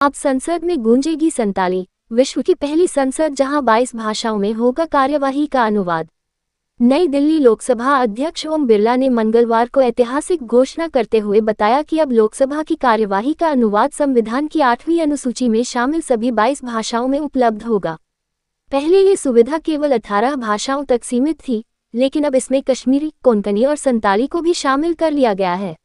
अब संसद में गूंजेगी संताली, विश्व की पहली संसद जहां 22 भाषाओं में होगा कार्यवाही का अनुवाद। नई दिल्ली लोकसभा अध्यक्ष ओम बिरला ने मंगलवार को ऐतिहासिक घोषणा करते हुए बताया कि अब लोकसभा की कार्यवाही का अनुवाद संविधान की 8वीं अनुसूची में शामिल सभी 22 भाषाओं में उपलब्ध होगा। पहले ये सुविधा केवल 18 भाषाओं तक सीमित थी, लेकिन अब इसमें कश्मीरी, कोंकणी और संताली को भी शामिल कर लिया गया है।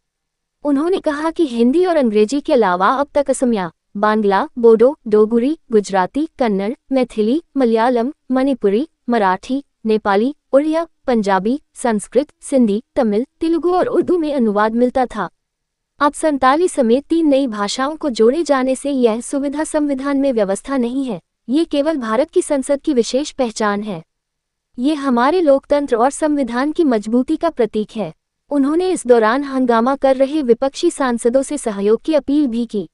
उन्होंने कहा कि हिंदी और अंग्रेजी के अलावा अब तक असमिया, बांग्ला, बोडो, डोगरी, गुजराती, कन्नड़, मैथिली, मलयालम, मणिपुरी, मराठी, नेपाली, उड़िया, पंजाबी, संस्कृत, सिंधी, तमिल, तेलुगु और उर्दू में अनुवाद मिलता था। अब संताली समेत 3 नई भाषाओं को जोड़े जाने से यह सुविधा संविधान में व्यवस्था नहीं है, ये केवल भारत की संसद की विशेष पहचान है। ये हमारे लोकतंत्र और संविधान की मजबूती का प्रतीक है। उन्होंने इस दौरान हंगामा कर रहे विपक्षी सांसदों से सहयोग की अपील भी की।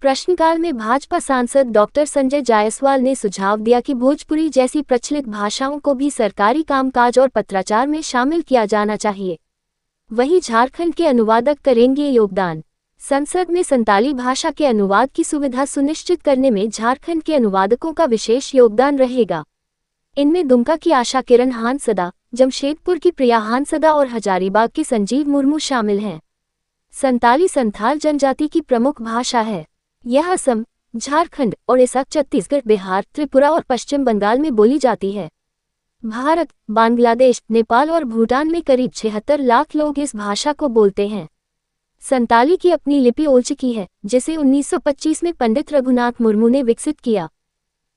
प्रश्नकाल में भाजपा सांसद डॉक्टर संजय जायसवाल ने सुझाव दिया कि भोजपुरी जैसी प्रचलित भाषाओं को भी सरकारी कामकाज और पत्राचार में शामिल किया जाना चाहिए। वहीं झारखंड के अनुवादक करेंगे योगदान। संसद में संताली भाषा के अनुवाद की सुविधा सुनिश्चित करने में झारखंड के अनुवादकों का विशेष योगदान रहेगा। इनमें दुमका की आशा किरण हांसदा, जमशेदपुर की प्रिया हांसदा और हजारीबाग के संजीव मुर्मू शामिल हैं। संताली संथाल जनजाति की प्रमुख भाषा है। यह असम, झारखंड, ओडिशा, छत्तीसगढ़, बिहार, त्रिपुरा और पश्चिम बंगाल में बोली जाती है। भारत, बांग्लादेश, नेपाल और भूटान में करीब 76 लाख लोग इस भाषा को बोलते हैं। संताली की अपनी लिपि ओल्चिकी है, जिसे 1925 में पंडित रघुनाथ मुर्मू ने विकसित किया।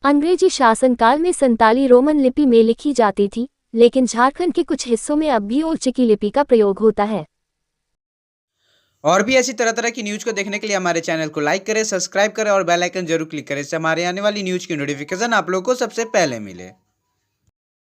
अंग्रेजी शासनकाल में संताली रोमन लिपि में लिखी जाती थी, लेकिन झारखंड के कुछ हिस्सों में अब भी ओल्चिकी लिपि का प्रयोग होता है। और भी ऐसी तरह तरह की न्यूज़ को देखने के लिए हमारे चैनल को लाइक करें, सब्सक्राइब करें और बेल आइकन जरूर क्लिक करें, इससे हमारे आने वाली न्यूज़ की नोटिफिकेशन आप लोगों को सबसे पहले मिले।